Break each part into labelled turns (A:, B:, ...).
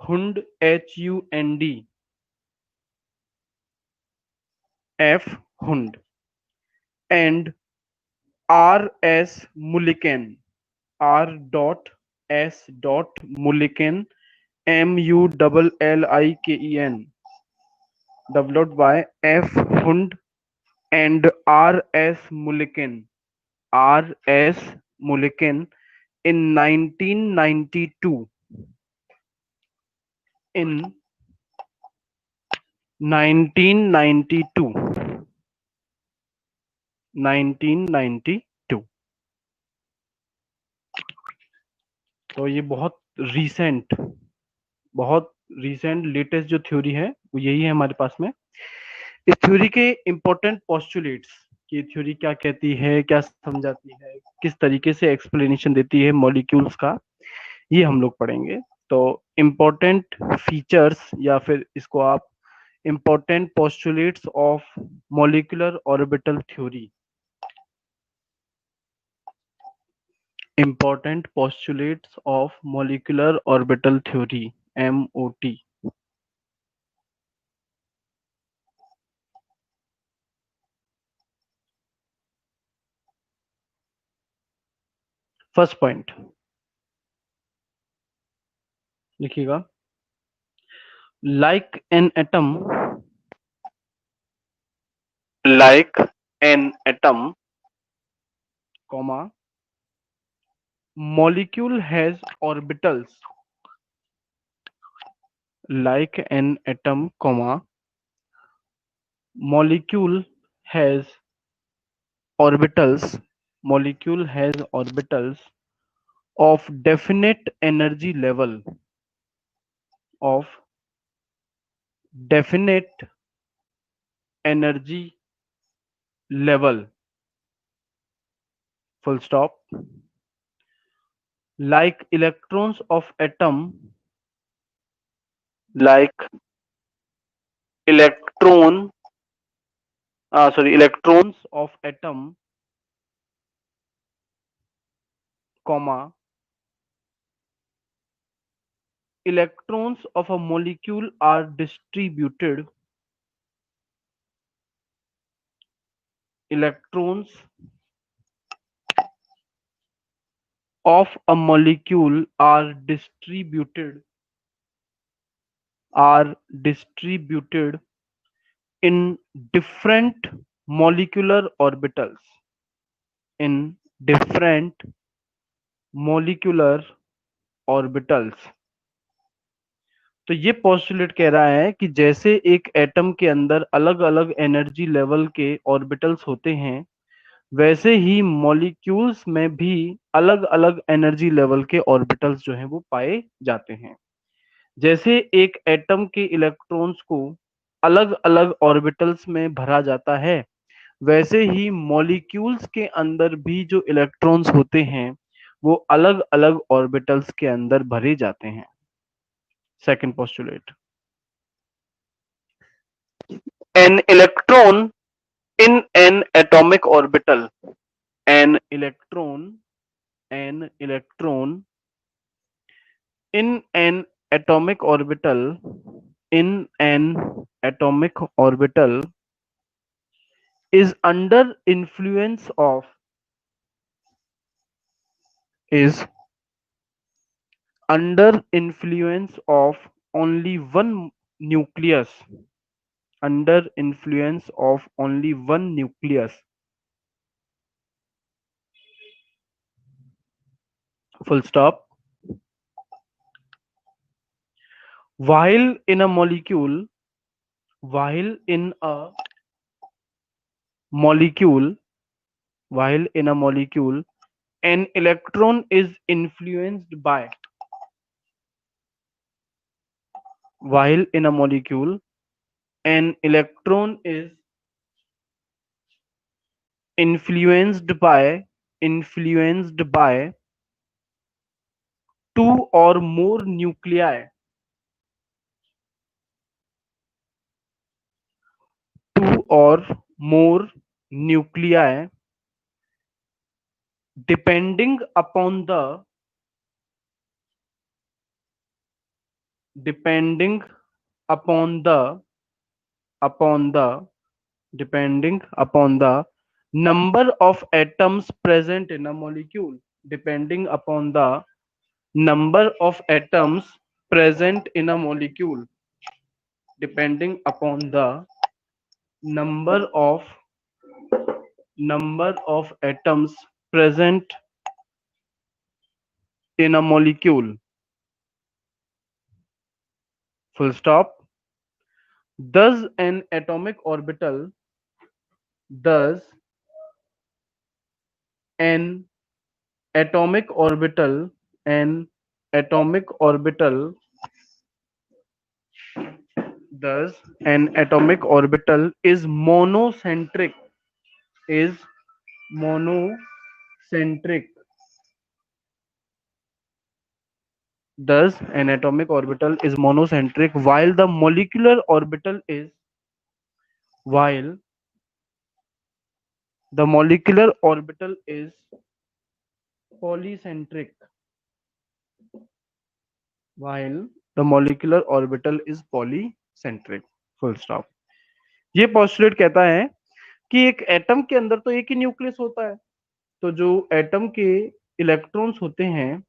A: Hund, HUND. F. Hund. And R.S. Mulliken. R.S. Mulliken. Mulliken. Developed by F. Hund and R.S. Mulliken. R.S. Mulliken in 1992. In 1992. 1992. तो ये बहुत recent latest जो theory है वो यही है हमारे पास में। इस थ्योरी के इंपॉर्टेंट पोस्टुलेट्स कि थ्योरी क्या कहती है, क्या समझाती है, किस तरीके से एक्सप्लेनेशन देती है मॉलिक्यूल्स का, ये हम लोग पढ़ेंगे। तो इंपॉर्टेंट फीचर्स या फिर इसको आप important postulates of molecular orbital theory. Important postulates of molecular orbital theory MOT. First point लिखिएगा। like an atom like an atom comma molecule has orbitals like an atom comma molecule has orbitals molecule has orbitals of definite energy level of definite energy level full stop like electrons of atom like electron electrons of atom comma electrons of a molecule are distributed electrons of a molecule are distributed in different molecular orbitals in different molecular orbitals। तो ये postulate कह रहा है कि जैसे एक atom के अंदर अलग अलग एनर्जी लेवल के ऑर्बिटल्स होते हैं, वैसे ही मॉलिक्यूल्स में भी अलग अलग एनर्जी लेवल के ऑर्बिटल्स जो हैं वो पाए जाते हैं। जैसे एक एटम के इलेक्ट्रॉन्स को अलग अलग ऑर्बिटल्स में भरा जाता है, वैसे ही मॉलिक्यूल्स के अंदर भी जो इलेक्ट्रॉन्स होते हैं वो अलग अलग ऑर्बिटल्स के अंदर भरे जाते हैं। Second postulate an electron in an atomic orbital an electron in an atomic orbital in an atomic orbital is under influence of is under influence of only one nucleus under influence of only one nucleus full stop while in a molecule while in a molecule while in a molecule an electron is influenced by while in a molecule an electron is influenced by two or more nuclei two or more nuclei depending upon the depending upon the upon the depending upon the number of atoms present in a molecule, depending upon the number of atoms present in a molecule, depending upon the number of atoms present in a molecule, full stop. Thus thus an atomic orbital an atomic orbital thus an atomic orbital is monocentric is monocentric. Thus an atomic orbital is monocentric while the molecular orbital is polycentric. While the molecular orbital is polycentric. Full stop. ये postulate कहता है कि एक atom के अंदर तो एक ही nucleus होता है, तो जो एटम के इलेक्ट्रॉन्स होते हैं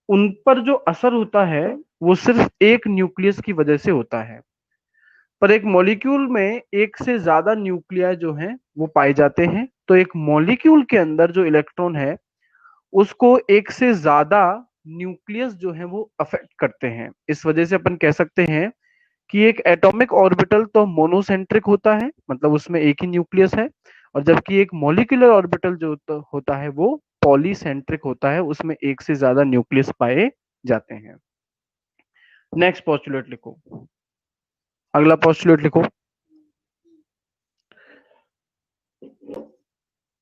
A: उन पर जो असर होता है वो सिर्फ एक न्यूक्लियस की वजह से होता है, पर एक मॉलिक्यूल में एक से ज्यादा न्यूक्लिया जो हैं वो पाए जाते हैं। तो एक मॉलिक्यूल के अंदर जो इलेक्ट्रॉन है उसको एक से ज्यादा न्यूक्लियस जो है वो अफेक्ट करते हैं। इस वजह से अपन कह सकते हैं कि एक एटॉमिक ऑर्बिटल तो मोनोसेंट्रिक होता है, मतलब उसमें एक ही न्यूक्लियस है, और जबकि एक मॉलिक्यूलर ऑर्बिटल जो होता है वो पॉलीसेंट्रिक होता है, उसमें एक से ज्यादा न्यूक्लियस पाए जाते हैं। नेक्स्ट पोस्टुलेट लिखो, अगला पोस्टुलेट लिखो,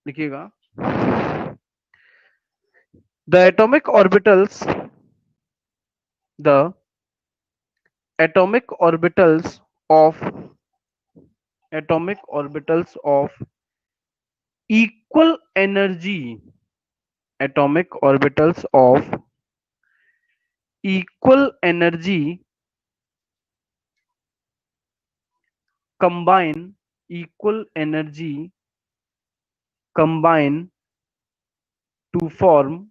A: लिखिएगा। The atomic orbitals the atomic orbitals of equal energy atomic orbitals of equal energy combine to form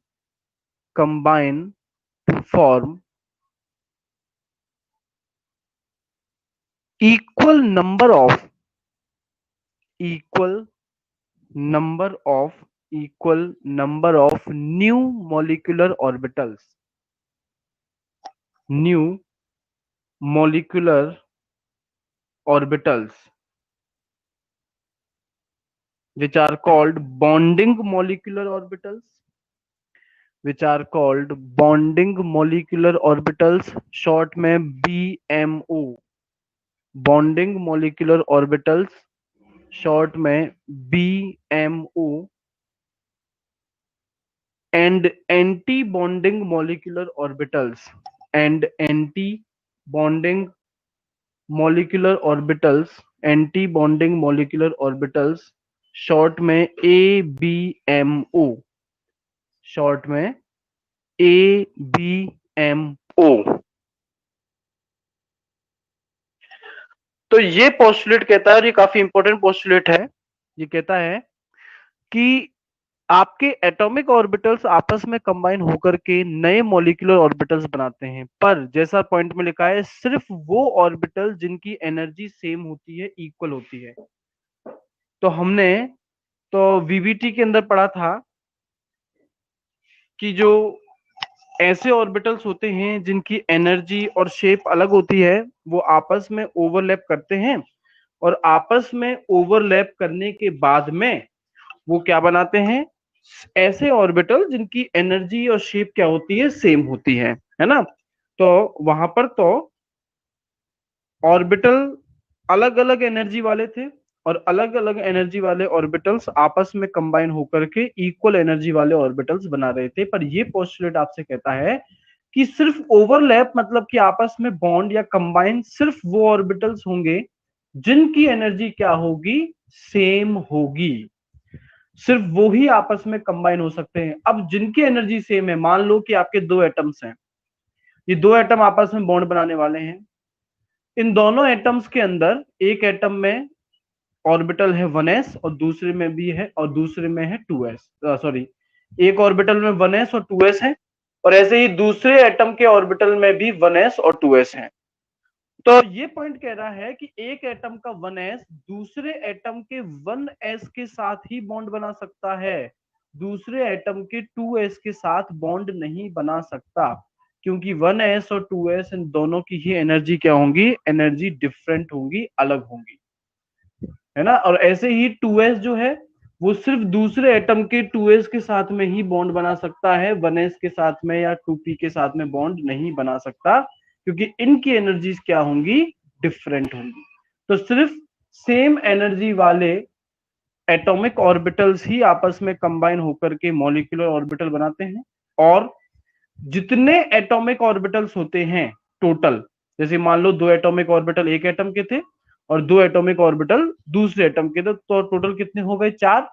A: equal number of new molecular orbitals which are called bonding molecular orbitals, short में BMO, bonding molecular orbitals, short में BMO, and anti-bonding molecular orbitals, short में ABMO, तो ये postulate कहता है, और ये काफी इंपॉर्टेंट पोस्टुलेट है, ये कहता है कि आपके एटॉमिक ऑर्बिटल्स आपस में कंबाइन होकर के नए मॉलिक्यूलर ऑर्बिटल्स बनाते हैं, पर जैसा पॉइंट में लिखा है सिर्फ वो ऑर्बिटल जिनकी एनर्जी सेम होती है, इक्वल होती है। तो हमने तो वीवीटी के अंदर पढ़ा था कि जो ऐसे ऑर्बिटल्स होते हैं जिनकी एनर्जी और शेप अलग होती है वो आपस में ओवरलैप करते हैं, और आपस में ओवरलैप करने के बाद में वो क्या बनाते हैं, ऐसे ऑर्बिटल जिनकी एनर्जी और शेप क्या होती है, सेम होती है ना। तो वहां पर तो ऑर्बिटल अलग अलग एनर्जी वाले थे, और अलग अलग एनर्जी वाले ऑर्बिटल्स आपस में कंबाइन होकर के इक्वल एनर्जी वाले ऑर्बिटल्स बना रहे थे। पर ये पोस्टुलेट आपसे कहता है कि सिर्फ ओवरलैप मतलब कि आपस में बॉन्ड या कंबाइन सिर्फ वो ऑर्बिटल्स होंगे जिनकी एनर्जी क्या होगी, सेम होगी, सिर्फ वो ही आपस में कंबाइन हो सकते हैं। अब जिनकी एनर्जी सेम है, मान लो कि आपके दो एटम्स हैं, ये दो एटम आपस में बॉन्ड बनाने वाले हैं। इन दोनों एटम्स के अंदर एक एटम में ऑर्बिटल है 1s और दूसरे में भी है, और दूसरे में है 2s, सॉरी, एक ऑर्बिटल में 1s और 2s है, और ऐसे ही दूसरे एटम के ऑर्बिटल में भी 1s और 2s है। तो ये पॉइंट कह रहा है कि एक एटम का 1s दूसरे एटम के 1s के साथ ही बॉन्ड बना सकता है, दूसरे एटम के 2s के साथ बॉन्ड नहीं बना सकता, क्योंकि 1s और 2s इन दोनों की ही एनर्जी क्या होंगी, एनर्जी डिफरेंट होंगी, अलग होंगी, है ना। और ऐसे ही 2s जो है वो सिर्फ दूसरे एटम के 2s के साथ में ही बॉन्ड बना सकता है, 1s के साथ में या 2p के साथ में बॉन्ड नहीं बना सकता, क्योंकि इनकी एनर्जीज क्या होंगी, डिफरेंट होंगी। तो सिर्फ सेम एनर्जी वाले एटॉमिक ऑर्बिटल्स ही आपस में कंबाइन होकर के मॉलिक्यूलर ऑर्बिटल बनाते हैं। और जितने एटॉमिक ऑर्बिटल्स होते हैं टोटल, जैसे मान लो दो एटॉमिक ऑर्बिटल एक एटम के थे और दो एटॉमिक ऑर्बिटल दूसरे एटम के थे, तो टोटल कितने हो गए, 4।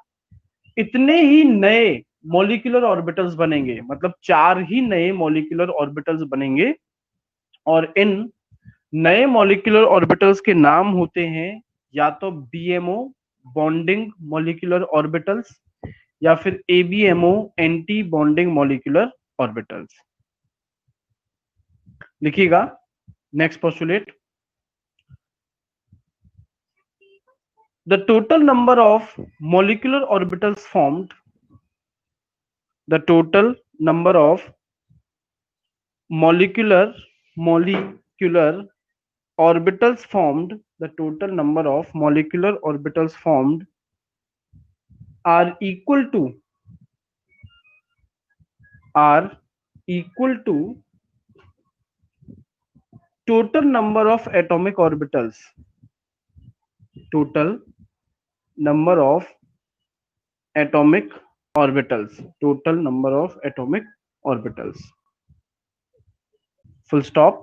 A: इतने ही नए मॉलिक्यूलर ऑर्बिटल्स बनेंगे, मतलब 4 ही नए मॉलिक्यूलर ऑर्बिटल्स बनेंगे, और इन नए मॉलिक्यूलर ऑर्बिटल्स के नाम होते हैं या तो बीएमओ, बॉन्डिंग मॉलिक्यूलर ऑर्बिटल्स, या फिर ABMO, anti bonding molecular orbitals. लिखिएगा next postulate. The total number of molecular orbitals formed, the total number of molecular orbitals formed, the total number of molecular orbitals formed are equal to total number of atomic orbitals, total number of atomic orbitals, total number of atomic orbitals, full stop.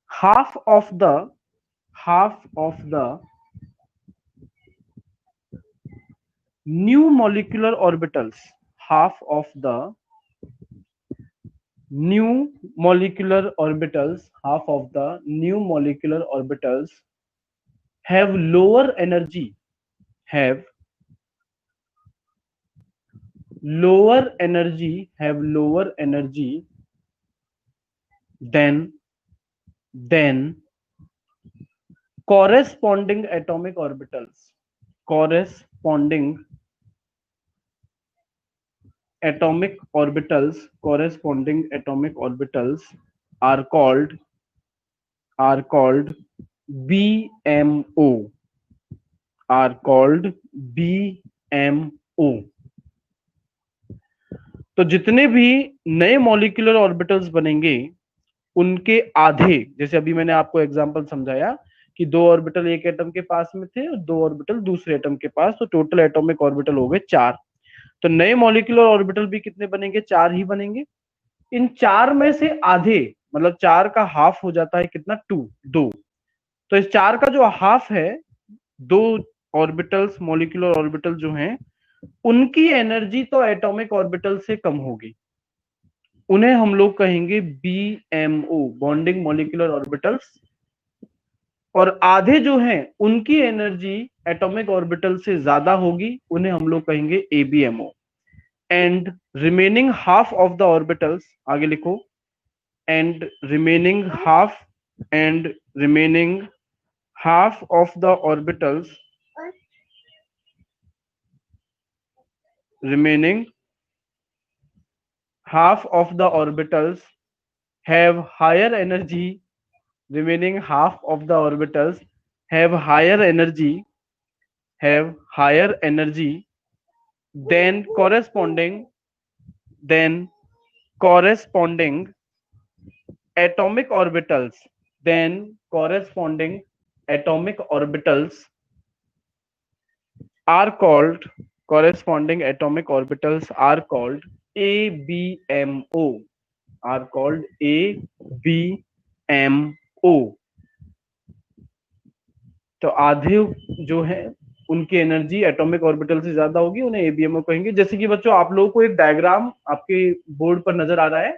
A: half of the new molecular orbitals, half of the new molecular orbitals, half of the new molecular orbitals have lower energy, have lower energy than corresponding atomic orbitals, corresponding atomic orbitals are called BMO, are called BMO। तो जितने भी नए molecular orbitals बनेंगे उनके आधे, जैसे अभी मैंने आपको एग्जांपल समझाया कि दो ऑर्बिटल एक एटम के पास में थे और दो ऑर्बिटल दूसरे एटम के पास, तो टोटल एटॉमिक ऑर्बिटल हो गए 4। तो नए मॉलिक्यूलर ऑर्बिटल भी कितने बनेंगे, 4 ही बनेंगे। इन 4 में से आधे, मतलब 4 का हाफ हो जाता है कितना, 2। तो इस 4 का जो हाफ है, दो ऑर्बिटल्स, मॉलिक्यूलर ऑर्बिटल जो हैं, उनकी एनर्जी तो एटॉमिक ऑर्बिटल से कम होगी, उन्हें हम लोग कहेंगे बीएमओ, बॉन्डिंग मॉलिक्यूलर ऑर्बिटल्स। और आधे जो हैं उनकी एनर्जी एटॉमिक ऑर्बिटल से ज्यादा होगी, उन्हें हम लोग कहेंगे ABMO. And remaining half of the orbitals, आगे लिखो, and remaining half of the orbitals, remaining half of the orbitals have higher energy, remaining half of the orbitals have higher energy than corresponding atomic orbitals, are called ABMO, are called ABMO। तो आधे जो है उनकी energy atomic orbital से ज्यादा होगी, उन्हें ABMO कहेंगे। जैसे कि बच्चों आप लोगों को एक डायग्राम आपके बोर्ड पर नजर आ रहा है,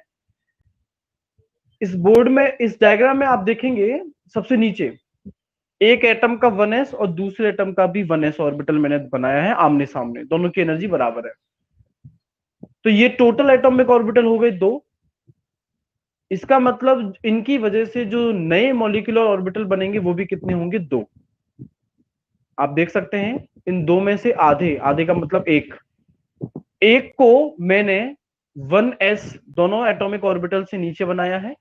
A: इस बोर्ड में, इस डायग्राम में आप देखेंगे सबसे नीचे एक एटम का 1s और दूसरे एटम का भी 1s ऑर्बिटल मैंने बनाया है आमने सामने, दोनों की एनर्जी बराबर है। तो ये टोटल एटॉमिक ऑर्बिटल हो गए 2। इसका मतलब इनकी वजह से जो नए मॉलिक्यूलर ऑर्बिटल बनेंगे वो भी कितने होंगे, 2। आप देख सकते हैं इन दो में से आधे, आधे का मतलब एक, एक को मैंने 1s दोनों एटॉमिक ऑर्बिटल से नीचे बनाया है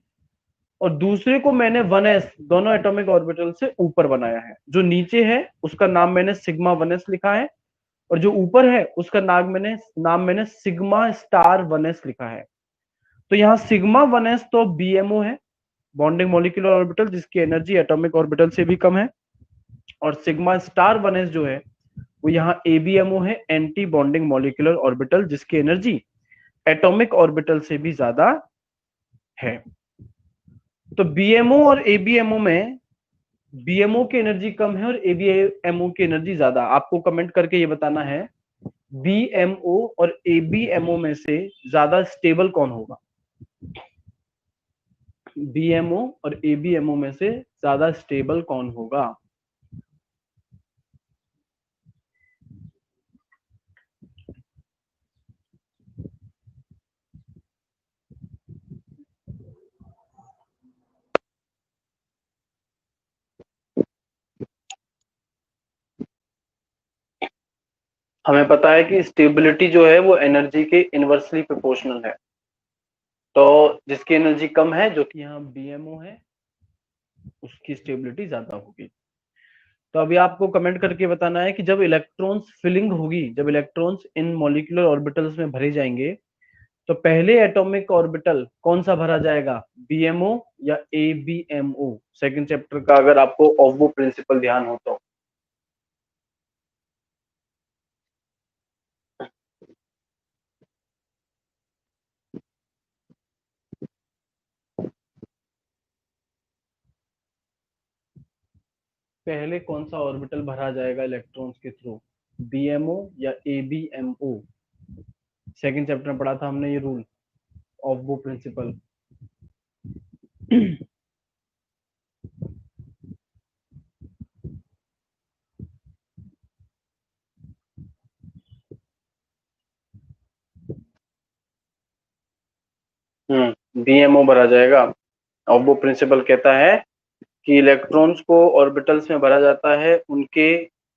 A: और दूसरे को मैंने 1s दोनों एटॉमिक ऑर्बिटल से ऊपर बनाया है। जो नीचे है उसका नाम मैंने सिग्मा 1s लिखा है और जो ऊपर है उसका नाम मैंने सिग्मा स्टार 1s लिखा है। तो यहाँ सिग्मा 1s तो बीएमओ है, बॉन्डिंग मॉलिक्यूलर ऑर्बिटल, जिसकी एनर्जी एटॉमिक ऑर्बिटल से भी कम है, और सिग्मा स्टार 1s जो है वो यहाँ एबीएमओ है, एंटी बॉन्डिंग मॉलिक्यूलर ऑर्बिटल, जिसकी एनर्जी एटॉमिक ऑर्बिटल से भी ज्यादा है। तो बीएमओ और एबीएमओ में बीएमओ की एनर्जी कम है और एबीएमओ की एनर्जी ज्यादा। आपको कमेंट करके ये बताना है बीएमओ और एबीएमओ में से ज्यादा स्टेबल कौन होगा। बीएमओ और एबीएमओ में से ज्यादा स्टेबल कौन होगा। हमें पता है कि स्टेबिलिटी जो है वो एनर्जी के इनवर्सली प्रोपोर्शनल है। तो जिसकी एनर्जी कम है, जो कि यहाँ बीएमओ है, उसकी स्टेबिलिटी ज्यादा होगी। तो अभी आपको कमेंट करके बताना है कि जब इलेक्ट्रॉन्स फिलिंग होगी, जब इलेक्ट्रॉन्स इन मॉलिक्यूलर ऑर्बिटल्स में भरे जाएंगे, तो पहले एटॉमिक ऑर्बिटल कौन सा भरा जाएगा, बीएमओ या एबीएमओ। सेकंड चैप्टर का अगर आपको ऑफ प्रिंसिपल ध्यान हो तो। पहले कौन सा ऑर्बिटल भरा जाएगा इलेक्ट्रॉन्स के थ्रू, बीएमओ या एबीएमओ। सेकंड चैप्टर में पढ़ा था हमने ये रूल, ऑफ वो प्रिंसिपल। बीएमओ भरा जाएगा। ऑफ वो प्रिंसिपल कहता है कि इलेक्ट्रॉन्स को ऑर्बिटल्स में भरा जाता है उनके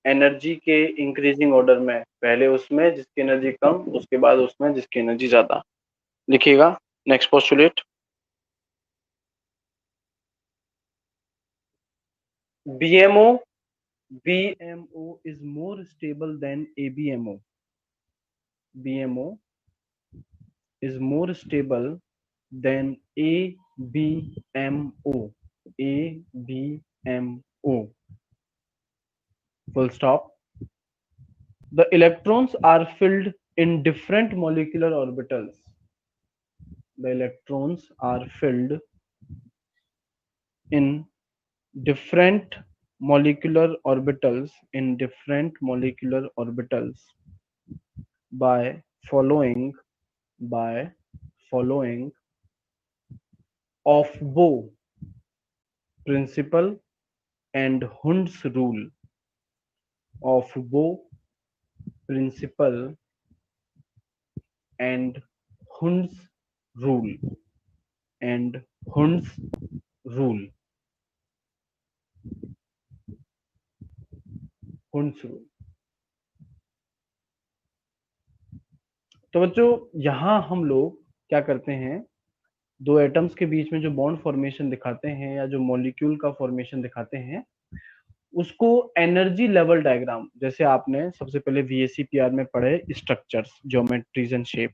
A: एनर्जी के इंक्रीजिंग ऑर्डर में, पहले उसमें जिसकी एनर्जी कम, उसके बाद उसमें जिसकी एनर्जी ज्यादा। लिखिएगा next postulate. BMO BMO is more stable than ABMO. BMO is more stable than ABMO. ABMO. Full stop. The electrons are filled in different molecular orbitals. The electrons are filled in different molecular orbitals by following Aufbau principle and Hund's rule. Aufbau principle and Hund's rule. Hund's rule. तो बच्चों यहाँ हम लोग क्या करते हैं, दो atoms के बीच में जो बॉन्ड फॉर्मेशन दिखाते हैं या जो मॉलिक्यूल का फॉर्मेशन दिखाते हैं, उसको एनर्जी लेवल डायग्राम, जैसे आपने सबसे पहले VSCPR में पढ़े स्ट्रक्चर्स, ज्योमेट्रीज एंड शेप,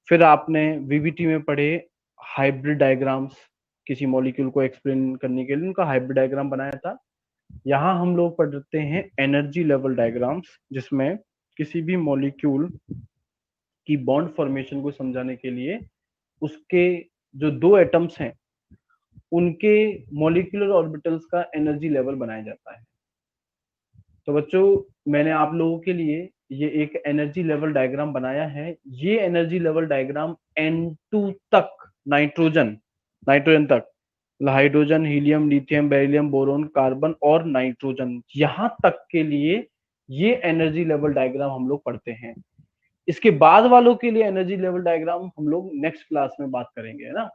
A: फिर आपने VBT में पढ़े हाइब्रिड डायग्राम्स, किसी मॉलिक्यूल को एक्सप्लेन करने के लिए उनका हाइब्रिड डायग्राम बनाया था। यहाँ हम लोग पढ़ते हैं एनर्जी लेवल डायग्राम्स, जिसमें किसी भी मॉलिक्यूल की बॉन्ड फॉर्मेशन को समझाने के लिए उसके जो दो एटम्स हैं उनके मॉलिक्यूलर ऑर्बिटल्स का एनर्जी लेवल बनाया जाता है। तो बच्चों मैंने आप लोगों के लिए ये एक एनर्जी लेवल डायग्राम बनाया है। ये एनर्जी लेवल डायग्राम N2 तक नाइट्रोजन नाइट्रोजन तक, hydrogen, helium, lithium, beryllium, boron, carbon और नाइट्रोजन, यहां तक के लिए ये एनर्जी लेवल डायग्राम हम लोग पढ़ते हैं। इसके बाद वालों के लिए एनर्जी लेवल डायग्राम हम लोग नेक्स्ट क्लास में बात करेंगे, है ना।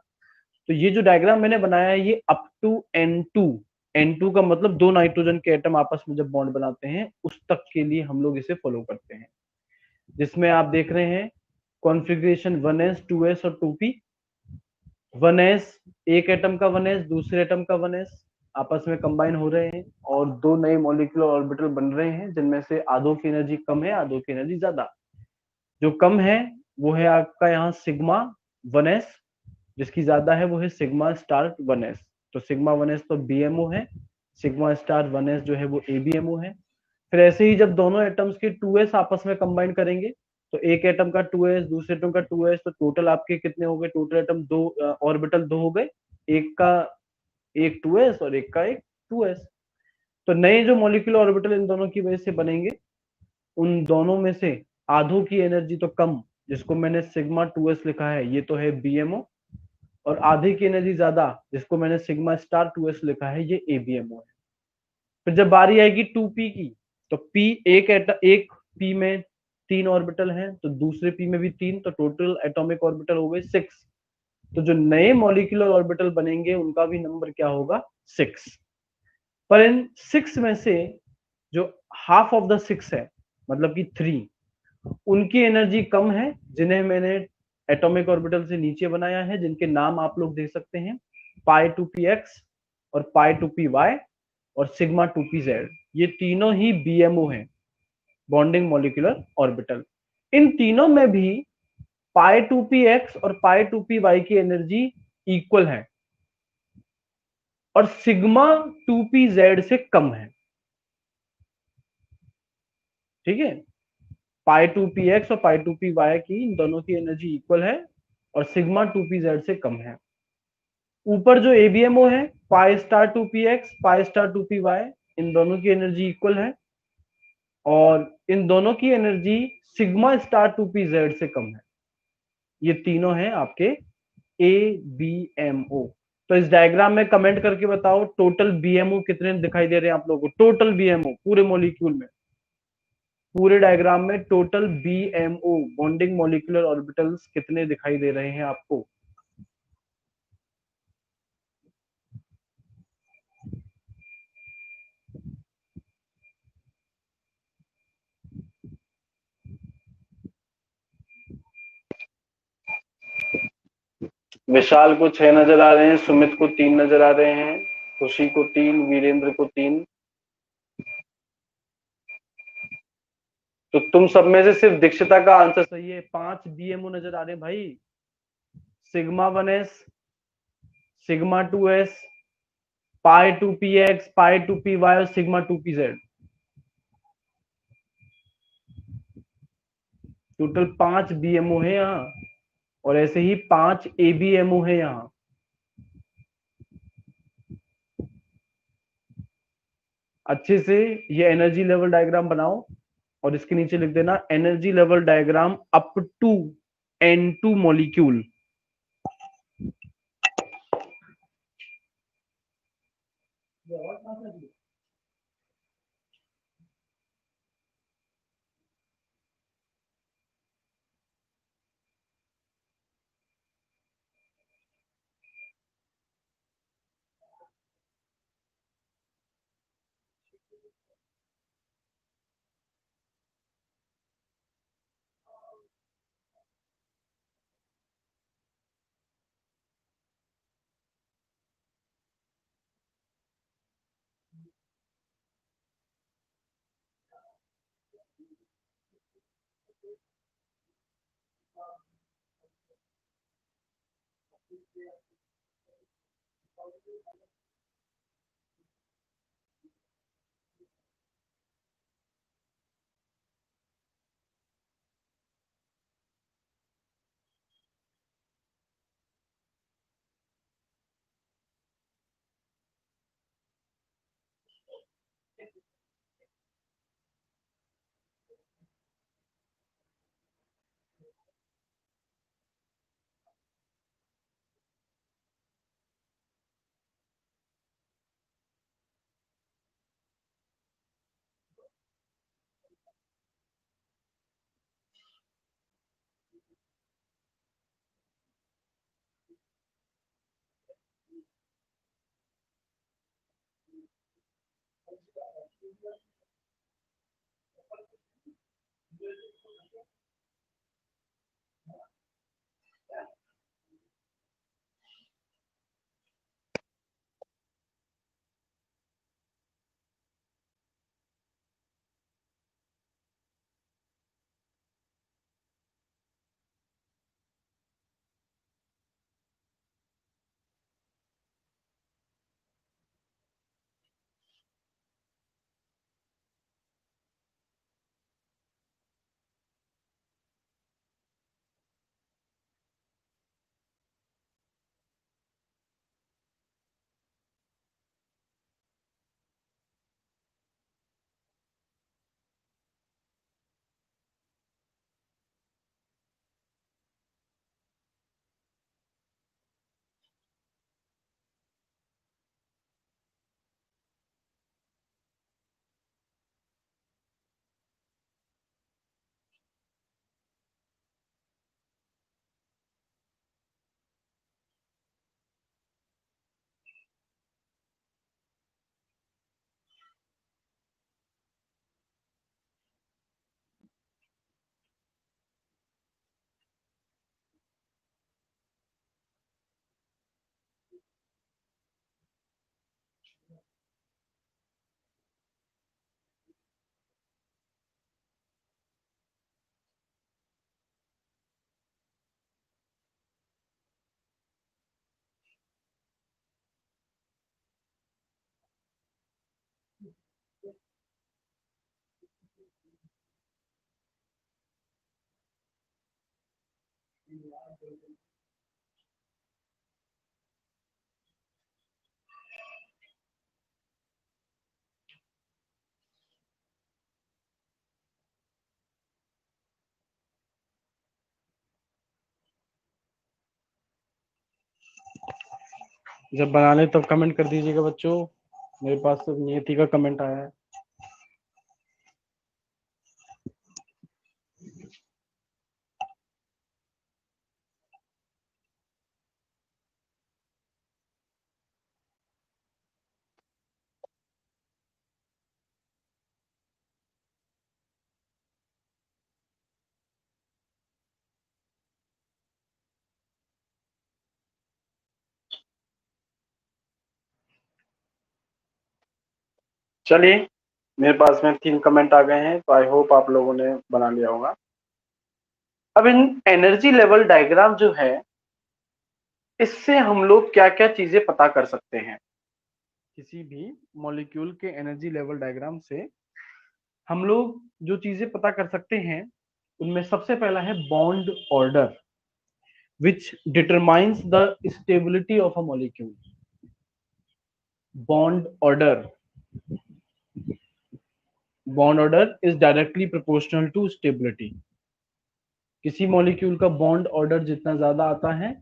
A: तो ये जो डायग्राम मैंने बनाया है ये अप टू N2, N2 का मतलब दो नाइट्रोजन के एटम आपस में जब बॉन्ड बनाते हैं उस तक के लिए हम लोग इसे फॉलो करते हैं, जिसमें आप देख रहे हैं कॉन्फ़िगरेशन 1s 2s और 2p। 1s एक एटम का 1s दूसरे एटम का 1s आपस में कंबाइन हो रहे हैं और दो नए मॉलिक्यूलर ऑर्बिटल बन रहे हैं, जिनमें से आधों की एनर्जी कम है, आधों की एनर्जी ज्यादा। जो कम है वो है आपका यहाँ सिग्मा 1s, जिसकी ज्यादा है वो है सिग्मा स्टार 1s। तो सिग्मा 1s तो बीएमओ है, सिग्मा स्टार 1s जो है वो एबीएमओ है। फिर ऐसे ही जब दोनों एटम्स के 2s आपस में कंबाइन करेंगे, तो एक एटम का 2s दूसरे एटम का 2s, तो टोटल आपके कितने हो गए, टोटल एटम दो, ऑर्बिटल दो हो गए, एक का एक 2s और एक का एक 2s। तो नए जो मॉलिक्यूलर ऑर्बिटल इन दोनों की वजह से बनेंगे, उन दोनों में से आधों की एनर्जी तो कम, जिसको मैंने सिग्मा 2s लिखा है, ये तो है बीएमओ, और आधे की एनर्जी ज्यादा, जिसको मैंने सिग्मा स्टार 2s लिखा है, ये एबीएमओ है। फिर जब बारी आएगी 2p की, तो p एक p में तीन ऑर्बिटल हैं, तो दूसरे p में भी तीन, तो टोटल एटॉमिक ऑर्बिटल हो गए 6। तो जो नए मॉलिक्यूलर ऑर्बिटल बनेंगे उनका भी नंबर क्या होगा, 6। पर इन 6 में से जो हाफ ऑफ द 6 है, मतलब कि 3, उनकी एनर्जी कम है, जिन्हें मैंने एटॉमिक ऑर्बिटल से नीचे बनाया है, जिनके नाम आप लोग देख सकते हैं, पाई टू पी एक्स और पाई टू पी वाई और सिग्मा टू पी जेड। ये तीनों ही बीएमओ हैं, बॉन्डिंग मॉलिक्यूलर ऑर्बिटल। इन तीनों में भी पाई टू पी एक्स और पाई टू पी वाई की एनर्जी इक्वल है और सिग्मा टू पी जेड से कम है। ठीक है, पाई टू पी एक्स और पाई टू पी वाई की इन दोनों की एनर्जी इक्वल है और सिग्मा टू पी जेड से कम है। ऊपर जो एबीएमओ है, pi star two p x pi star two p y, इन दोनों की एनर्जी इक्वल है और इन दोनों की energy sigma star two p z से कम है। ये तीनों हैं आपके ए बी एम ओ। तो इस डायग्राम में कमेंट करके बताओ टोटल बीएमओ कितने दिखाई दे रहे हैं आप लोगों को, टोटल बीएमओ पूरे मॉलिक्यूल में, पूरे डायग्राम में total BMO bonding molecular orbitals कितने दिखाई दे रहे हैं आपको। विशाल को 6 नजर आ रहे हैं, सुमित को 3 नजर आ रहे हैं, खुशी को 3, वीरेंद्र को 3। तो तुम सब में से सिर्फ दीक्षिता का आंसर सही है, 5 बीएमओ नजर आ रहे हैं भाई। Sigma 1s, sigma 2s, pi two p x pi two p y और sigma two p z. Total 5 BMO है यहाँ, और ऐसे ही 5 एबीएमओ है यहाँ। अच्छे से ये एनर्जी लेवल डायग्राम बनाओ और इसके नीचे लिख देना energy level diagram up to N2 molecule. जब बना ले तब कमेंट कर दीजिएगा बच्चों। मेरे पास तो नियति का कमेंट आया है। चलिए, मेरे पास में 3 कमेंट आ गए हैं, तो आई होप आप लोगों ने बना लिया होगा। अब इन एनर्जी लेवल डायग्राम जो है, इससे हम लोग क्या क्या चीजें पता कर सकते हैं। किसी भी मॉलिक्यूल के एनर्जी लेवल डायग्राम से हम लोग जो चीजें पता कर सकते हैं, उनमें सबसे पहला है bond order, which determines the stability of a molecule. Bond order, bond order is directly proportional to stability. किसी मॉलिक्यूल का बॉन्ड ऑर्डर जितना ज्यादा आता है,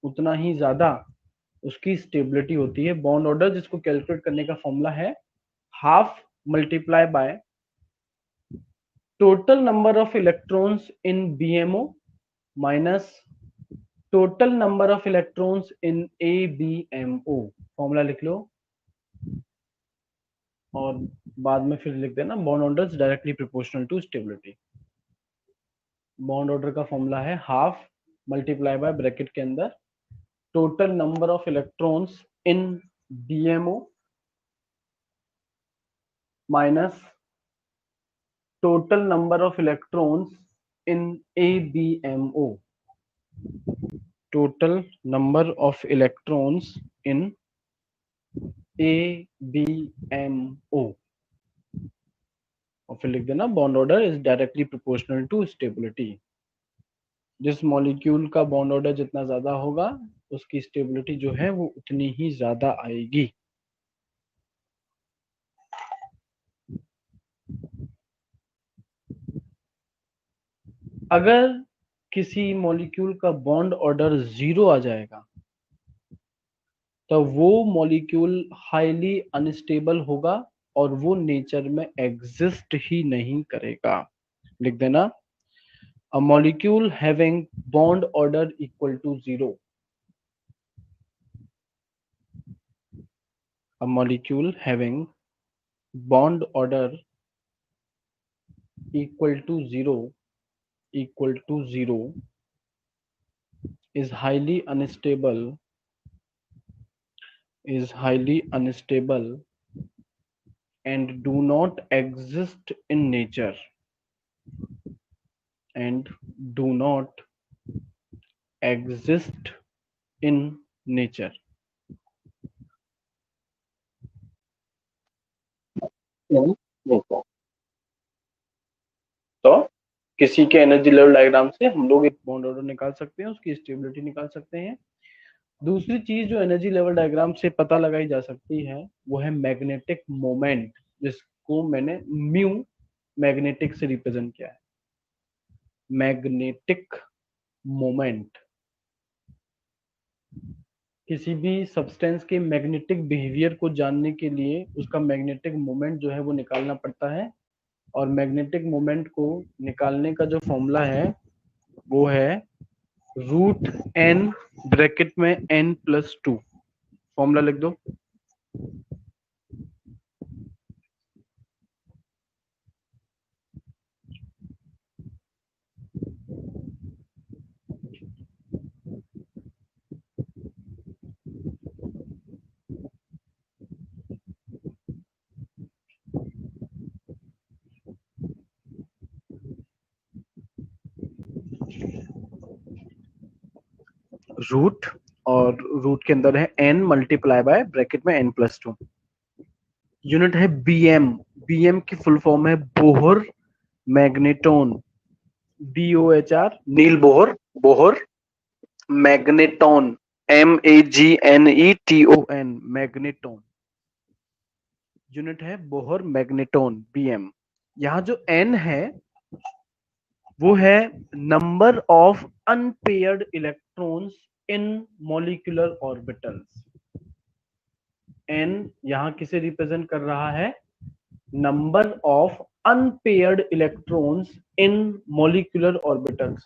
A: उतना ही ज्यादा उसकी स्टेबिलिटी होती है। बॉन्ड ऑर्डर, जिसको कैलकुलेट करने का फॉर्मूला है half multiply by total number of electrons in BMO minus total number of electrons in ABMO. Formula लिख लो और बाद में फिर लिख देना bond order directly proportional to stability. Bond order का फॉर्मूला है हाफ मल्टीप्लाई बाय ब्रैकेट के अंदर total number of electrons in BMO minus total number of electrons in ABMO. Total number of electrons in ABMO। और फिर लिख देना bond order is directly proportional to stability. जिस molecule का bond order जितना ज्यादा होगा, उसकी स्टेबिलिटी जो है वो उतनी ही ज्यादा आएगी। अगर किसी मॉलिक्यूल का बॉन्ड ऑर्डर 0 आ जाएगा, तो वो मॉलिक्यूल हाईली अनस्टेबल होगा और वो नेचर में एग्जिस्ट ही नहीं करेगा। लिख देना a molecule having bond order equal to 0। A molecule having bond order equal to zero is highly unstable, and do not exist in nature, and do not exist in nature.
B: in nature.
A: तो किसी के energy level diagram से हम लोग एक bond order निकाल सकते हैं, उसकी स्टेबिलिटी निकाल सकते हैं। दूसरी चीज जो एनर्जी लेवल डायग्राम से पता लगाई जा सकती है वो है मैग्नेटिक मोमेंट, जिसको मैंने म्यू मैग्नेटिक से रिप्रेजेंट किया है। मैग्नेटिक मोमेंट किसी भी सब्सटेंस के मैग्नेटिक बिहेवियर को जानने के लिए उसका मैग्नेटिक मोमेंट जो है वो निकालना पड़ता है, और मैग्नेटिक मोमेंट को निकालने का जो फॉर्मूला है वो है रूट एन ब्रैकेट में n+2। फॉर्मूला लिख दो। रूट, और रूट के अंदर है n मल्टीप्लाई बाय ब्रैकेट में n+2। यूनिट है बीएम। बीएम की फुल फॉर्म है बोहर मैग्नेटोन, BOHR, नील Bohr, Bohr magneton, MAGNETON, magneton. Unit है बोहर मैग्नेटोन, बीएम। यहाँ जो n है वो है number of unpaired electrons in molecular orbitals. n यहां किसे रिप्रेजेंट कर रहा है? Number of unpaired electrons in molecular orbitals.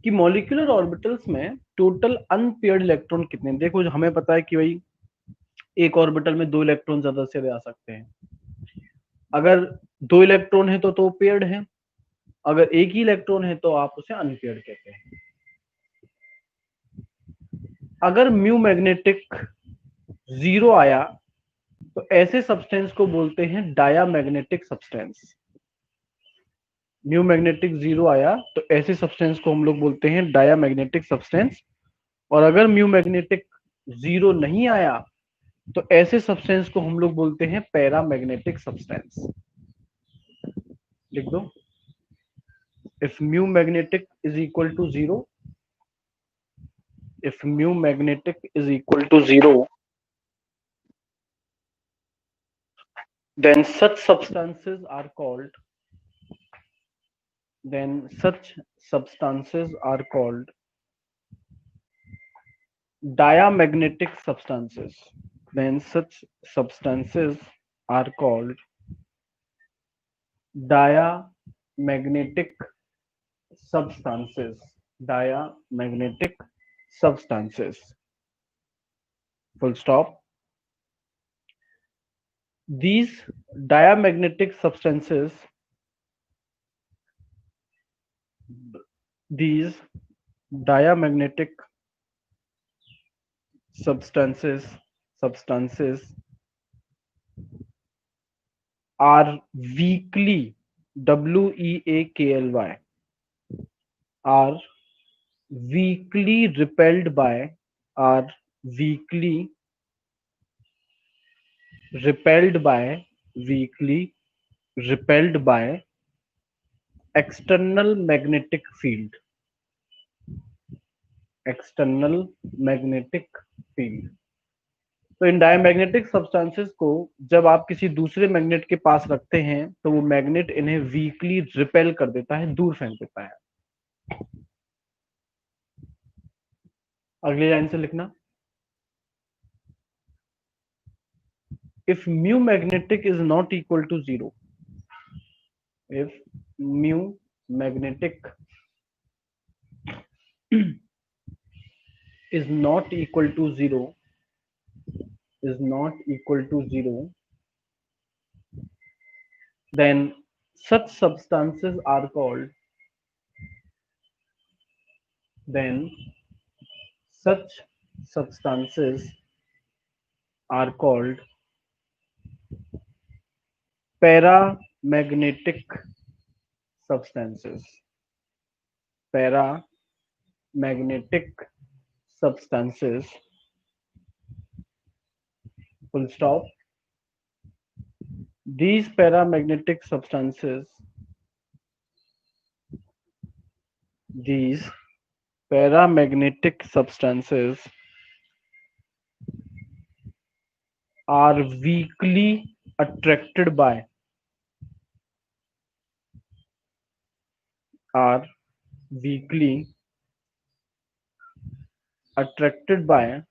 A: कि मॉलिक्यूलर ऑर्बिटल्स में टोटल अनपेयर्ड इलेक्ट्रॉन कितने? देखो हमें पता है कि भाई एक ऑर्बिटल में 2 इलेक्ट्रॉन ज्यादा से ज्यादा आ सकते हैं। अगर 2 इलेक्ट्रॉन है तो पेयर्ड है, अगर एक ही इलेक्ट्रॉन है तो आप उसे अनपेयर्ड कहते हैं। अगर म्यू मैग्नेटिक 0 आया तो ऐसे सब्सटेंस को बोलते हैं डायामैग्नेटिक सब्सटेंस। म्यू मैग्नेटिक 0 आया तो ऐसे सब्सटेंस को हम लोग बोलते हैं डायामैग्नेटिक सब्सटेंस। और अगर म्यू मैग्नेटिक 0 नहीं आया तो ऐसे सब्सटेंस को हम लोग बोलते हैं पैरामैग्नेटिक सब्सटेंस। लिख दो। If mu magnetic is equal to 0, if mu magnetic is equal to 0, then such substances are called diamagnetic substances. Then such substances are called diamagnetic substances. Diamagnetic substances. Full stop. These diamagnetic substances, these diamagnetic substances are weakly, WEAKLY, are weakly repelled by, are weakly repelled by, weakly repelled by external magnetic field, external magnetic field। तो इन diamagnetic substances को जब आप किसी दूसरे magnet के पास रखते हैं तो वो मैग्नेट इन्हें वीकली रिपेल कर देता है, दूर फेंक देता है। अगली लाइन से लिखना। If mu magnetic is not equal to 0, if mu magnetic is not equal to zero, is not equal to zero, then such substances are called, then such substances are called paramagnetic substances. Paramagnetic substances, full stop. These paramagnetic substances, these paramagnetic substances are weakly attracted by, are weakly attracted by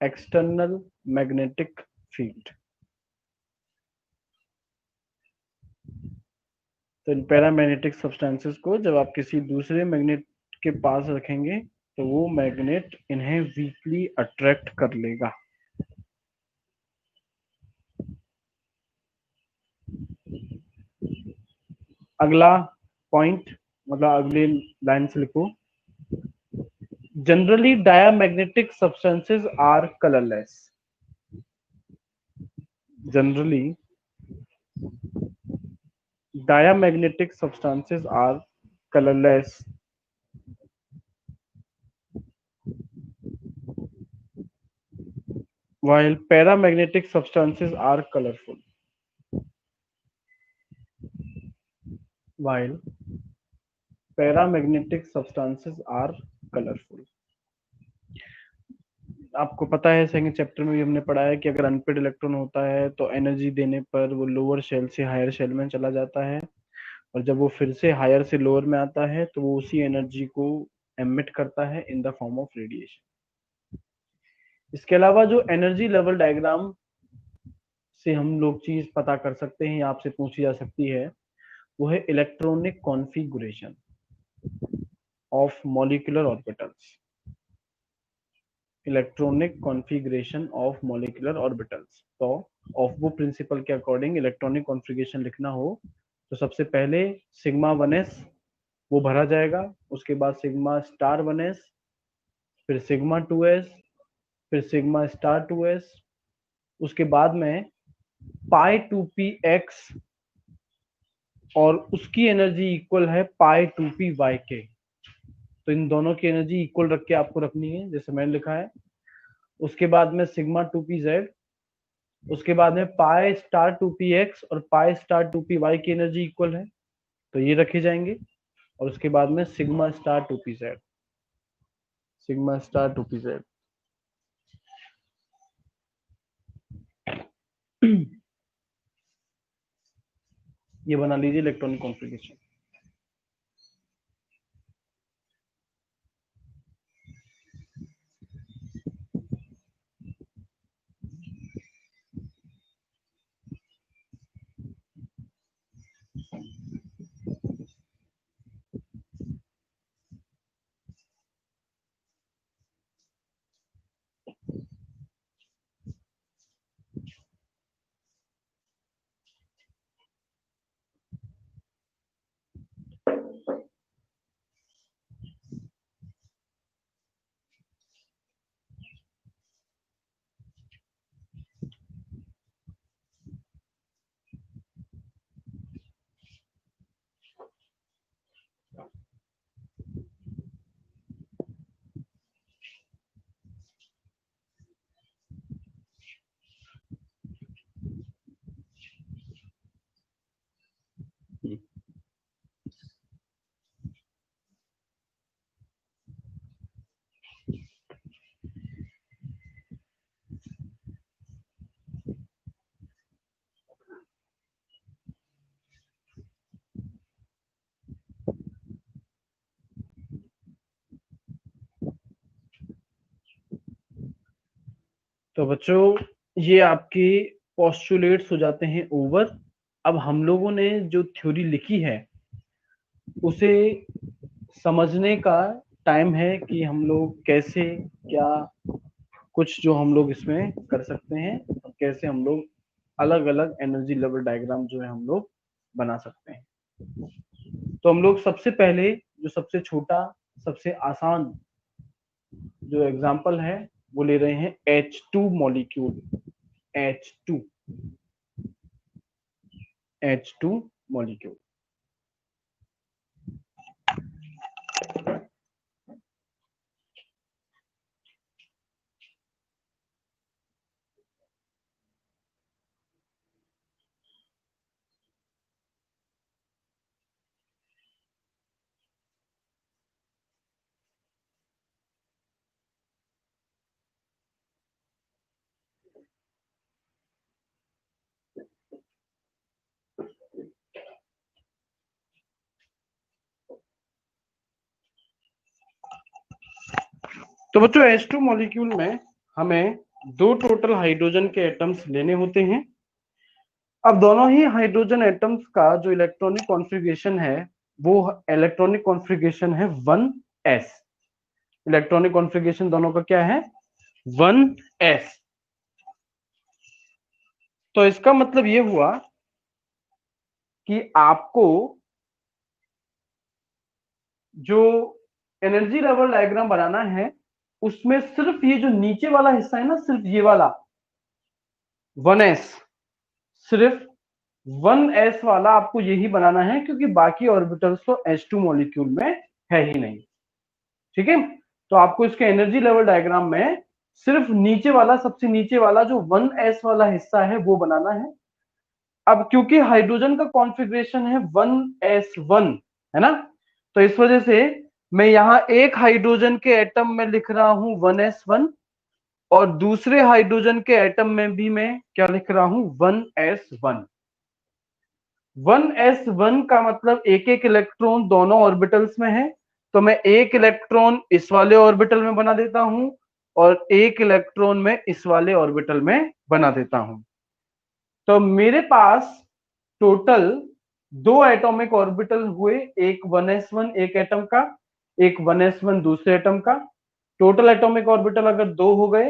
A: external magnetic field. तो इन paramagnetic substances को जब आप किसी दूसरे magnet के पास रखेंगे तो वो मैग्नेट इन्हें वीकली अट्रैक्ट कर लेगा. अगला पॉइंट, मतलब अगली लाइन से लिखो. Generally diamagnetic substances are colourless. Generally diamagnetic substances are colorless while paramagnetic substances are colorful. While paramagnetic substances are colorful. आपको पता है सेकंड चैप्टर में भी हमने पढ़ा है कि अगर अनपेड इलेक्ट्रॉन होता है तो एनर्जी देने पर वो लोअर शेल से हायर शेल में चला जाता है, और जब वो फिर से हायर से लोअर में आता है तो वो उसी एनर्जी को एमिट करता है in the form of radiation. इसके अलावा जो एनर्जी लेवल डायग्राम से हम लोग चीज पता कर सकते हैं या आपसे पूछी जा सकती है, वो है electronic configuration of molecular orbitals. Electronic configuration of molecular orbitals. तो ऑफ वो प्रिंसिपल के अकॉर्डिंग इलेक्ट्रॉनिक कॉन्फ़िगरेशन लिखना हो तो सबसे पहले सिग्मा 1s वो भरा जाएगा, उसके बाद सिग्मा स्टार 1s, फिर सिग्मा 2s, फिर सिग्मा स्टार 2s, उसके बाद में पाई 2px और उसकी एनर्जी इक्वल है पाई 2pyk. तो इन दोनों की एनर्जी इक्वल रख के आपको रखनी है जैसे मैंने लिखा है. उसके बाद में सिग्मा 2pz, उसके बाद में पाई स्टार 2px और पाई स्टार 2py की एनर्जी इक्वल है तो ये रखे जाएंगे, और उसके बाद में sigma star 2pz, sigma star 2pz. ये बना लीजिए इलेक्ट्रॉनिक कॉन्फ़िगरेशन. तो बच्चों ये आपके पोस्टुलेट्स हो जाते हैं ओवर. अब हम लोगों ने जो थ्योरी लिखी है उसे समझने का टाइम है कि हम लोग कैसे क्या कुछ जो हम लोग इसमें कर सकते हैं और कैसे हम लोग अलग अलग एनर्जी लेवल डायग्राम जो है हम लोग बना सकते हैं। तो हम लोग सबसे पहले जो सबसे छोटा सबसे आसान जो एग्जांपल है वो ले रहे हैं H2 molecule. H2 H2 molecule. तो बच्चों H2 मॉलिक्यूल में हमें दो टोटल हाइड्रोजन के एटम्स लेने होते हैं। अब दोनों ही हाइड्रोजन एटम्स का जो इलेक्ट्रॉनिक कॉन्फ़िगरेशन है वो इलेक्ट्रॉनिक कॉन्फ़िगरेशन है 1s। इलेक्ट्रॉनिक कॉन्फ़िगरेशन दोनों का क्या है? 1s। तो इसका मतलब ये हुआ कि आपको जो एनर्जी लेवल डायग्राम बनाना है उसमें सिर्फ ये जो नीचे वाला हिस्सा है ना, सिर्फ ये वाला 1s, सिर्फ 1s वाला आपको यही बनाना है, क्योंकि बाकी ऑर्बिटल्स तो H2 मॉलिक्यूल में है ही नहीं। ठीक है, तो आपको इसके एनर्जी लेवल डायग्राम में सिर्फ नीचे वाला, सबसे नीचे वाला जो 1s वाला हिस्सा है वो बनाना है। अब क्योंकि हाइड्रोजन का कॉन्फ़िगरेशन है 1s1 है ना, तो इस वजह से मैं यहां एक हाइड्रोजन के एटम में लिख रहा हूं 1s1 और दूसरे हाइड्रोजन के एटम में भी मैं क्या लिख रहा हूं? 1s1। 1s1 का मतलब एक एक इलेक्ट्रॉन दोनों ऑर्बिटल्स में है, तो मैं एक इलेक्ट्रॉन इस वाले ऑर्बिटल में बना देता हूं और एक इलेक्ट्रॉन में इस वाले ऑर्बिटल में बना देता हूं। तो मेरे पास टोटल दो एटॉमिक ऑर्बिटल हुए, एक 1s1 एक एटम का, एक 1s1 दूसरे एटम का। टोटल एटॉमिक ऑर्बिटल अगर दो हो गए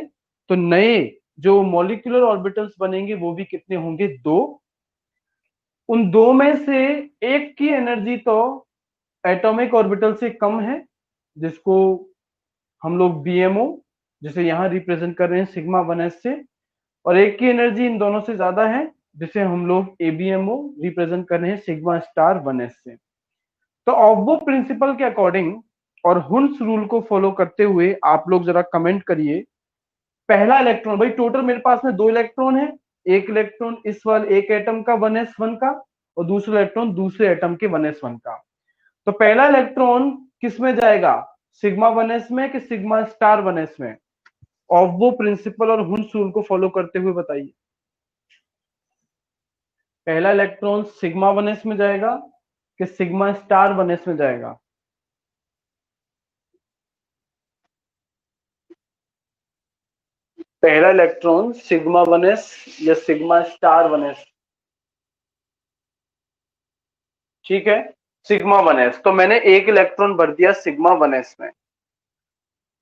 A: तो नए जो मॉलिक्यूलर ऑर्बिटल्स बनेंगे वो भी कितने होंगे? दो। उन दो में से एक की एनर्जी तो एटॉमिक ऑर्बिटल से कम है, जिसको हम लोग बीएमओ जिसे यहां रिप्रेजेंट कर रहे हैं सिग्मा 1s से, और एक की एनर्जी इन दोनों से ज्यादा है जिसे हम लोग एबीएमओ रिप्रेजेंट कर रहे हैं सिग्मा स्टार 1s से। तो ऑब्बो प्रिंसिपल के अकॉर्डिंग और हुन्स रूल को फॉलो करते हुए आप लोग जरा कमेंट करिए, पहला इलेक्ट्रॉन, भाई टोटल मेरे पास में दो इलेक्ट्रॉन है, एक इलेक्ट्रॉन इस वाले एक एटम का 1s1 का और दूसरा इलेक्ट्रॉन दूसरे एटम के 1s1 का। तो पहला इलेक्ट्रॉन किस में जाएगा? सिग्मा 1s में कि सिग्मा स्टार 1s में? ऑब्बो प्रिंसिपल और हुन्स रूल को फॉलो करते हुए बताइए। पहला इलेक्ट्रॉन सिग्मा 1s में जाएगा कि सिग्मा स्टार 1s में जाएगा? पहला इलेक्ट्रॉन सिग्मा 1s या सिग्मा स्टार 1s? ठीक है, सिग्मा 1s। तो मैंने एक इलेक्ट्रॉन भर दिया सिग्मा 1s में,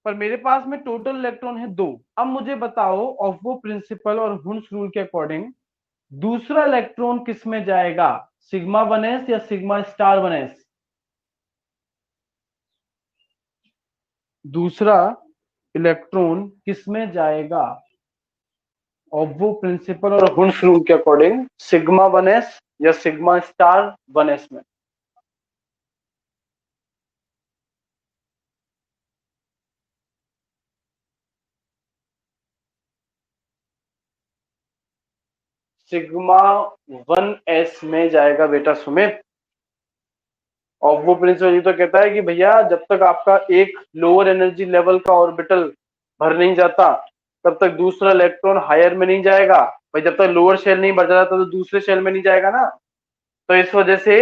A: पर मेरे पास में टोटल इलेक्ट्रॉन है दो। अब मुझे बताओ ऑब्बो प्रिंसिपल और हुन्स रूल के अकॉर्डिंग दूसरा इलेक्ट्रॉन किस में जाएगा? सिग्मा 1s या सिग्मा स्टार 1s? दूसरा इलेक्ट्रॉन किस में जाएगा ऑब्बो प्रिंसिपल और हुन्स रूल के अकॉर्डिंग? सिग्मा 1s या सिग्मा स्टार 1s में? सिग्मा 1s में जाएगा बेटा सुमित। ऑब्बो प्रिंसिपल ये तो कहता है कि भैया जब तक आपका एक लोअर एनर्जी लेवल का ऑर्बिटल भर नहीं जाता तब तक दूसरा इलेक्ट्रॉन हायर में नहीं जाएगा। भाई जब तक लोअर शेल नहीं भर जाता तो दूसरे शेल में नहीं जाएगा ना, तो इस वजह से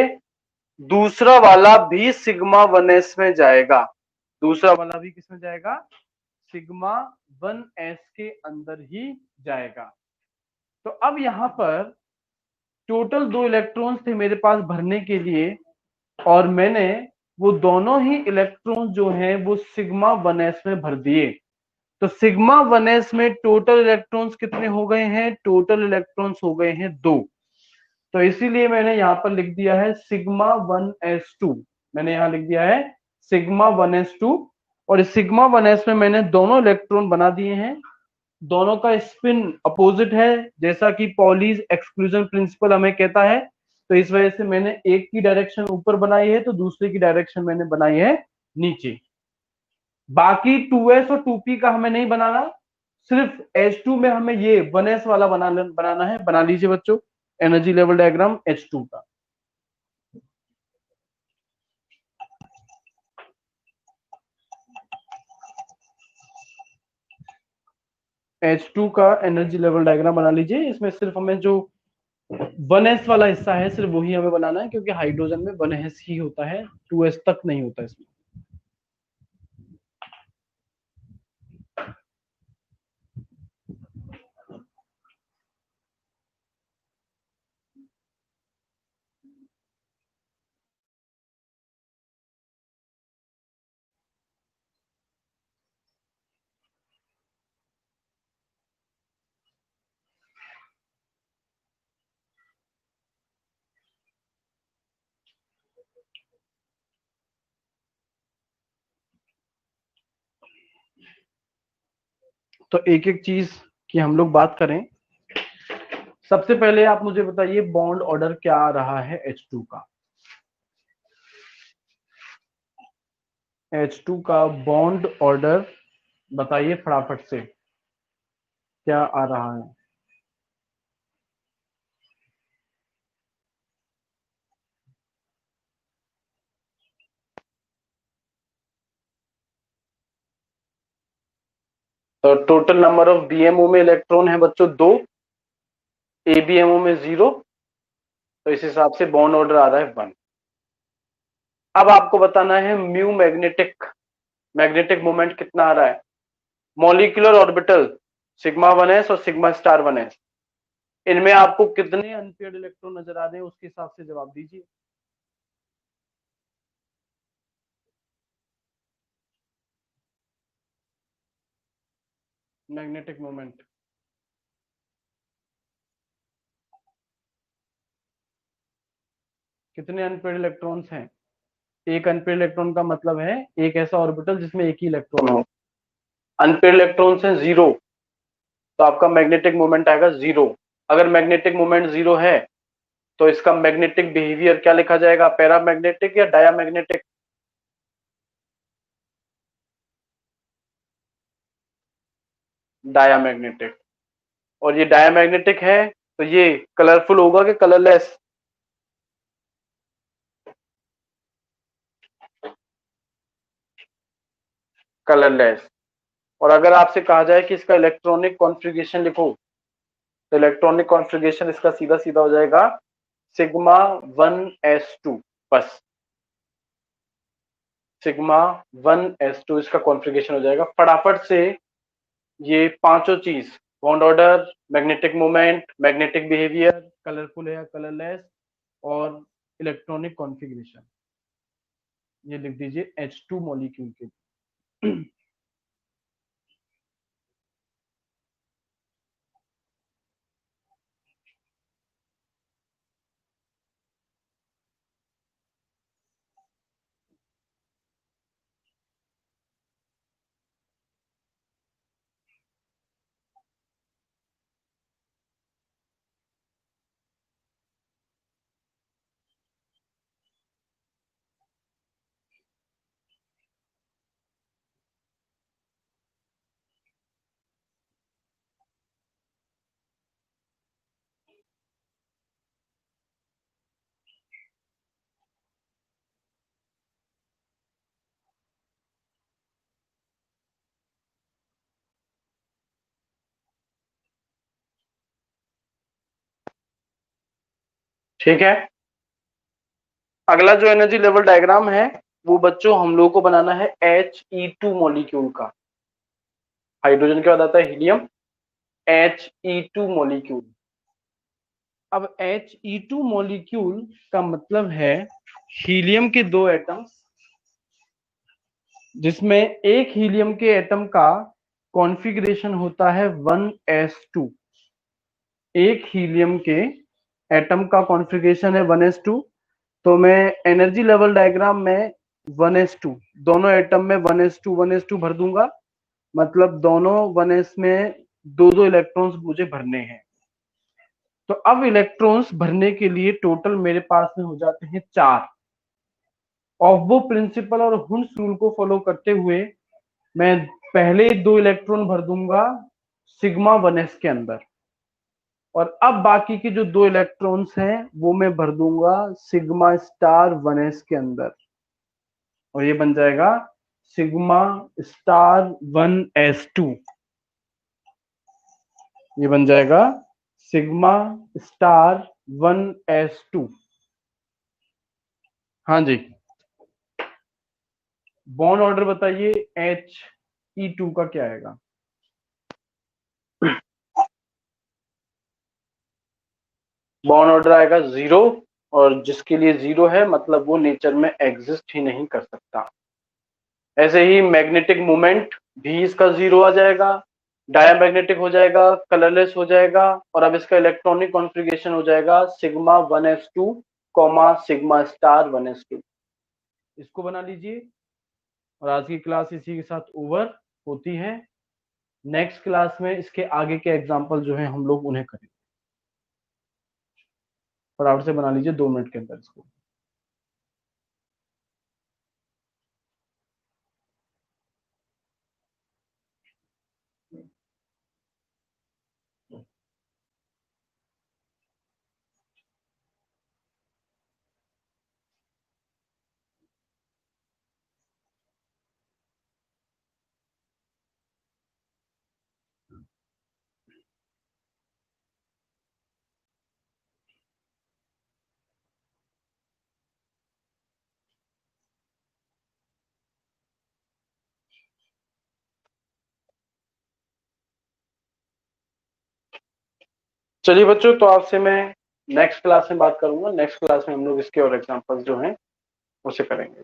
A: दूसरा वाला भी सिग्मा 1s में जाएगा। दूसरा वाला भी किसमें जाएगा? सिग्मा 1s के अंदर ही जाएगा। तो अब यहां पर टोटल दो इलेक्ट्रॉन्स थे मेरे पास भरने के लिए, और मैंने वो दोनों ही इलेक्ट्रॉन जो हैं वो सिग्मा 1s में भर दिए। तो सिग्मा 1s में टोटल इलेक्ट्रॉन्स कितने हो गए हैं? टोटल इलेक्ट्रॉन्स हो गए हैं 2। तो इसीलिए मैंने यहां पर लिख दिया है सिग्मा 1s2। मैंने यहां लिख दिया है सिग्मा 1s2। और इस सिग्मा 1s में मैंने दोनों इलेक्ट्रॉन बना दिए हैं। दोनों का स्पिन अपोजिट है, जैसा कि पॉलीज एक्सक्लूजन प्रिंसिपल हमें कहता है। तो इस वजह से मैंने एक की डायरेक्शन ऊपर बनाई है, तो दूसरे की डायरेक्शन मैंने बनाई है नीचे। बाकी 2s और 2p का हमें नहीं बनाना, सिर्फ H2 में हमें ये 1s वाला बनाना है। बना लीजिए बच्चों एनर्जी लेवल डायग्राम H2 का। H2 का एनर्जी लेवल डायग्राम बना लीजिए। इसमें सिर्फ हमें जो 1s वाला हिस्सा है सिर्फ वही हमें बनाना है, क्योंकि हाइड्रोजन में 1s ही होता है, 2s तक नहीं होता इसमें। तो एक एक चीज की हम लोग बात करें। सबसे पहले आप मुझे बताइए बॉन्ड ऑर्डर क्या आ रहा है H2 का? H2 का बॉन्ड ऑर्डर बताइए फटाफट से, क्या आ रहा है? तो टोटल नंबर ऑफ बीएमओ में इलेक्ट्रॉन है बच्चों 2, एबीएमओ में 0। तो इस हिसाब से बॉन्ड ऑर्डर आ रहा है 1। अब आपको बताना है म्यू मैग्नेटिक, मैग्नेटिक मोमेंट कितना आ रहा है? मॉलिक्यूलर ऑर्बिटल सिग्मा 1s और सिग्मा स्टार 1s, इनमें आपको कितने अनपेयर्ड इलेक्ट्रॉन नजर आ रहे हैं उसके हिसाब से जवाब दीजिए। मैग्नेटिक मोमेंट कितने अनपेयर्ड इलेक्ट्रॉन्स हैं? एक अनपेयर्ड इलेक्ट्रॉन का मतलब है एक ऐसा ऑर्बिटल जिसमें एक ही इलेक्ट्रॉन हो। अनपेयर्ड इलेक्ट्रॉन्स हैं 0, तो आपका मैग्नेटिक मोमेंट आएगा 0। अगर मैग्नेटिक मोमेंट 0 है तो इसका मैग्नेटिक बिहेवियर क्या लिखा जाएगा? पैरामैग्नेटिक या डायामैग्नेटिक? डायामैग्नेटिक। और ये डायामैग्नेटिक है तो ये कलरफुल होगा कि कलरलेस? कलरलेस। और अगर आपसे कहा जाए कि इसका इलेक्ट्रॉनिक कॉन्फ़िगरेशन लिखो, तो इलेक्ट्रॉनिक कॉन्फ़िगरेशन इसका सीधा सीधा हो जाएगा सिग्मा 1s2। बस सिग्मा 1s2 इसका कॉन्फ़िगरेशन हो जाएगा। फटाफट से ये पांचों चीज, bond order, magnetic moment, magnetic behaviour, colourful है या कलरलेस, और इलेक्ट्रॉनिक कॉन्फ़िगरेशन, ये लिख दीजिए H2 मॉलिक्यूल के। ठीक है, अगला जो एनर्जी लेवल डायग्राम है वो बच्चों हम लोगों को बनाना है He2 मॉलिक्यूल का। हाइड्रोजन के बाद आता है हीलियम, He2 मॉलिक्यूल। अब He2 मॉलिक्यूल का मतलब है हीलियम के 2 एटम्स जिसमें एक हीलियम के एटम का कॉन्फ़िगरेशन होता है 1s2। एक हीलियम के एटम का कॉन्फ़िगरेशन है 1s2। तो मैं एनर्जी लेवल डायग्राम में 1s2, दोनों एटम में 1s2 भर दूंगा, मतलब दोनों 1s में दो दो इलेक्ट्रॉन्स मुझे भरने हैं। तो अब इलेक्ट्रॉन्स भरने के लिए टोटल मेरे पास में हो जाते हैं 4। ऑफ प्रिंसिपल और हुन्स रूल को फॉलो करते हुए मैं पहले 2 इलेक्ट्रॉन भर दूंगा सिग्मा 1s के अंदर, और अब बाकी के जो 2 इलेक्ट्रॉन्स हैं वो मैं भर दूंगा सिग्मा स्टार 1s के अंदर, और ये बन जाएगा सिग्मा स्टार 1s2। ये बन जाएगा सिग्मा स्टार 1s2। हाँ जी, बॉन्ड ऑर्डर बताइए He2 का क्या आएगा? बॉन्ड ऑर्डर आएगा 0, और जिसके लिए 0 है मतलब वो नेचर में एग्जिस्ट ही नहीं कर सकता। ऐसे ही मैग्नेटिक मोमेंट भी इसका 0 आ जाएगा, डायमैग्नेटिक हो जाएगा, कलरलेस हो जाएगा, और अब इसका इलेक्ट्रॉनिक कॉन्फ़िगरेशन हो जाएगा sigma 1s2 comma sigma star 1s2। इसको बना लीजिए, और आज की क्लास इसी के साथ ओवर होती है। नेक्स्ट क्लास में इसके आगे के एग्जाम्पल जो है हम लोग उन्हें करेंगे। फटाफट से बना लीजिए 2 मिनट के अंदर इसको। चलिए बच्चों, तो आपसे मैं नेक्स्ट क्लास में बात करूंगा। नेक्स्ट क्लास में हम लोग इसके और एग्जांपल्स जो हैं उसे करेंगे।